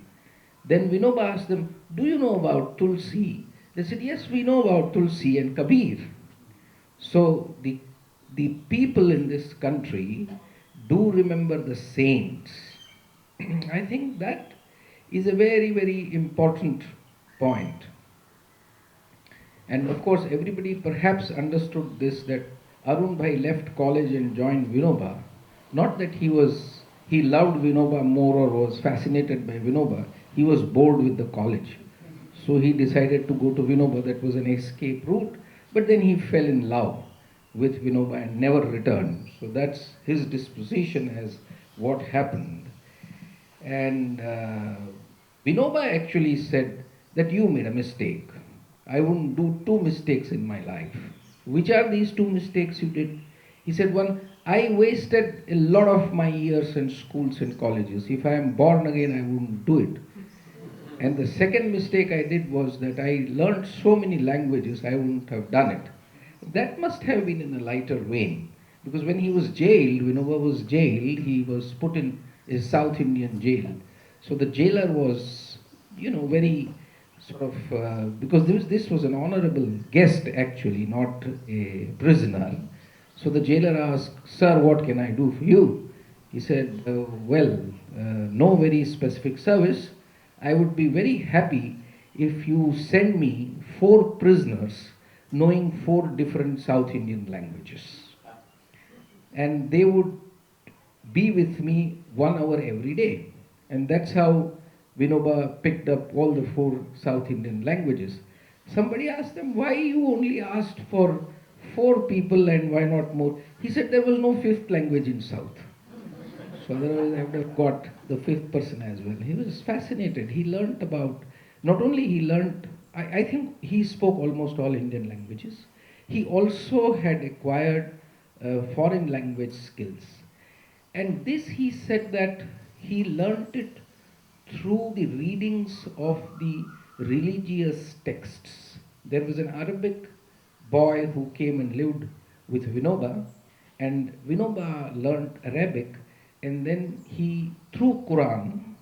Then Vinoba asked them, do you know about Tulsi? They said, yes, we know about Tulsi and Kabir. So the people in this country do remember the saints. I think that is a very, very important point. And of course, everybody perhaps understood this, that Arun Bhai left college and joined Vinoba. Not that he loved Vinoba more or was fascinated by Vinoba. He was bored with the college. So he decided to go to Vinoba. That was an escape route. But then he fell in love with Vinoba and never returned. So that's his disposition as what happened. And Vinoba actually said that you made a mistake. I wouldn't do two mistakes in my life. Which are these two mistakes you did? He said, one, I wasted a lot of my years in schools and colleges. If I am born again, I wouldn't do it. And the second mistake I did was that I learned so many languages, I wouldn't have done it. That must have been in a lighter vein. Because when he was jailed, Vinoba was jailed, he was put in a South Indian jail. So the jailer was, very sort of, because this was an honorable guest actually, not a prisoner. So the jailer asked, sir, what can I do for you? He said, no very specific service. I would be very happy if you send me 4 prisoners knowing 4 different South Indian languages. And they would be with me 1 hour every day. And that's how Vinoba picked up all the 4 South Indian languages. Somebody asked him, why you only asked for 4 people and why not more? He said there was no 5th language in South. So otherwise I would have got the 5th person as well. He was fascinated. He learnt about, not only he learnt, I think he spoke almost all Indian languages. He also had acquired foreign language skills. And this he said that he learnt it through the readings of the religious texts. There was an Arabic boy who came and lived with Vinoba, and Vinoba learnt Arabic, and then he, through Quran,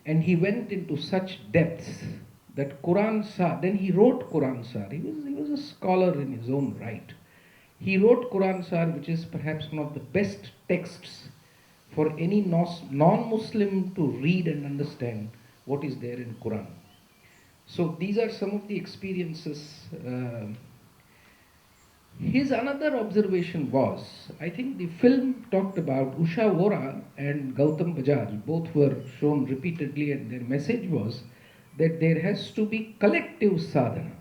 and he went into such depths that Quran Sar, then he wrote Quran Sar. He was a scholar in his own right. He wrote Quran Sar, which is perhaps one of the best texts for any non-Muslim to read and understand what is there in Quran. So these are some of the experiences. His another observation was, I think the film talked about Usha Vora and Gautam Bajaj, both were shown repeatedly, and their message was that there has to be collective sadhana.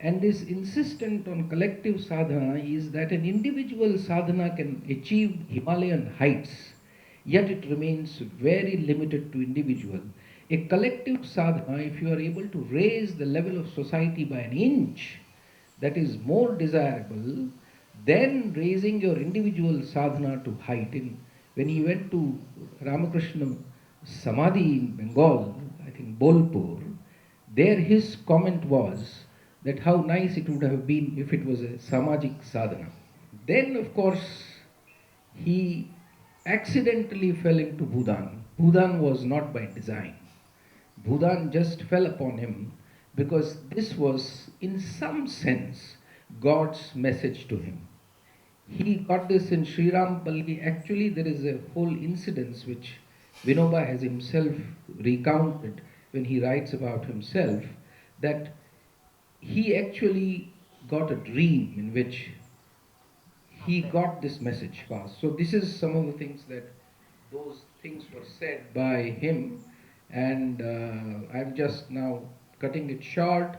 And this insistent on collective sadhana is that an individual sadhana can achieve Himalayan heights, yet it remains very limited to individual. A collective sadhana, if you are able to raise the level of society by an inch, that is more desirable than raising your individual sadhana to height. When he went to Ramakrishna Samadhi in Bengal, I think Bolpur, there his comment was that how nice it would have been if it was a samajik sadhana. Then, of course, he accidentally fell into Bhudan. Bhudan was not by design. Bhudan just fell upon him because this was, in some sense, God's message to him. He got this in Sri Rampalli. Actually, there is a whole incident which Vinoba has himself recounted when he writes about himself, that he actually got a dream in which he got this message passed. So this is some of the things that those things were said by him, and I'm just now cutting it short.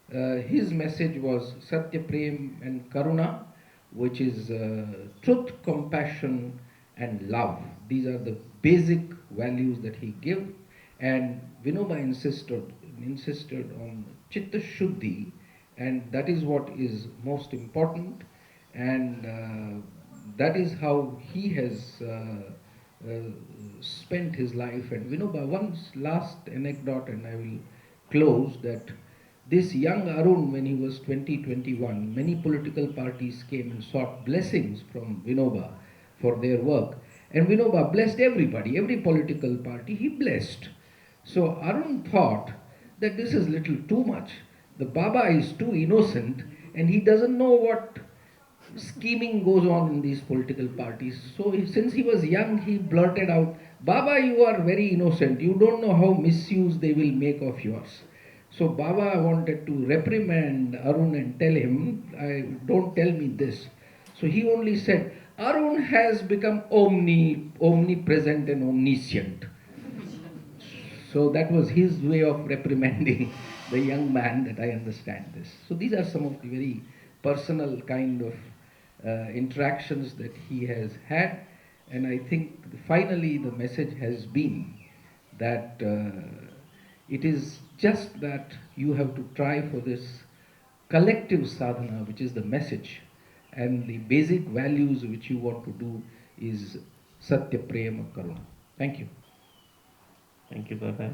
His message was Satya Prem and Karuna, which is truth, compassion, and love. These are the basic values that he gave, and Vinoba insisted on Chitta Shuddhi, and that is what is most important, and that is how he has spent his life. And Vinoba, one last anecdote, and I will close, that this young Arun, when he was 21, many political parties came and sought blessings from Vinoba for their work. And Vinoba blessed everybody, every political party he blessed. So Arun thought that this is little too much. The Baba is too innocent and he doesn't know what scheming goes on in these political parties. So since he was young, he blurted out, Baba, you are very innocent. You don't know how misuse they will make of yours. So Baba wanted to reprimand Arun and tell him, don't tell me this. So he only said, Arun has become omnipresent and omniscient. So that was his way of reprimanding the young man, that I understand this. So these are some of the very personal kind of interactions that he has had. And I think finally the message has been that it is just that you have to try for this collective sadhana, which is the message, and the basic values which you want to do is Satya, Prema, Karuna. Thank you. Thank you, Baba.